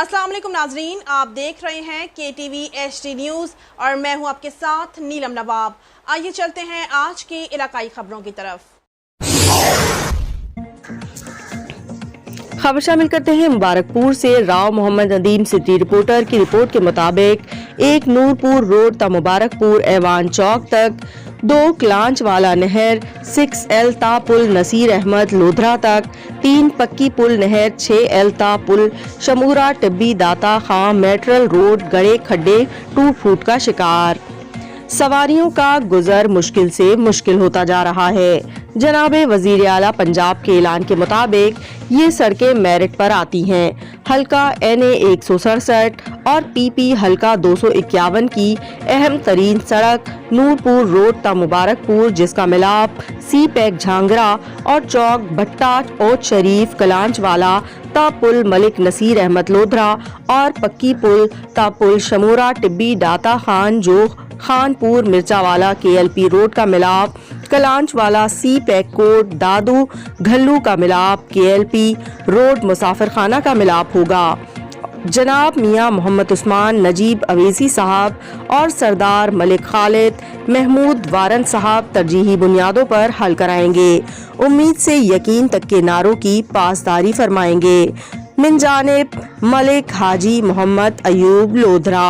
अस्सलाम वालेकुम नाजरीन, आप देख रहे हैं KTV HD न्यूज़ और मैं हूं आपके साथ नीलम नवाब। आइए चलते हैं आज की इलाकाई खबरों की तरफ। खबर शामिल करते हैं मुबारकपुर से। राव मोहम्मद नदीम सिटी रिपोर्टर की रिपोर्ट के मुताबिक एक नूरपुर रोड ता मुबारकपुर ऐवान चौक तक, 2 क्लांच वाला नहर 6L ता पुल नसीर अहमद लोधरा तक, 3 पक्की पुल नहर 6L ता पुल शमूरा टिब्बी दाता खां मेट्रल रोड गड़े खड्डे टूट फूट का शिकार। सवारियों का गुजर मुश्किल से मुश्किल होता जा रहा है। जनाबे वजीर आला पंजाब के ऐलान के मुताबिक ये सड़कें मेरिट पर आती हैं। हल्का NA 167 और PP हल्का 251 की अहम तरीन सड़क नूरपुर रोड ता मुबारकपुर, जिसका मिलाप CPEC झांगरा और चौक भट्टा ओच शरीफ कलांच वाला ता पुल मलिक नसीर अहमद लोधरा और पक्की पुल ता पुल शमूरा टिब्बी दाता खान जो खानपुर मिर्चावाला KLP रोड का मिलाप कलांच वाला CPEC कोट दादू घल्लू का मिलाप KLP रोड मुसाफिर खाना का मिलाप होगा। जनाब मियां मोहम्मद उस्मान नजीब अवेसी साहब और सरदार मलिक खालिद महमूद वारन साहब तरजीही बुनियादों पर हल कराएंगे। उम्मीद से यकीन तक के नारों की पासदारी फरमाएंगे। मिन जानिब मलिक हाजी मोहम्मद अयूब लोधरा।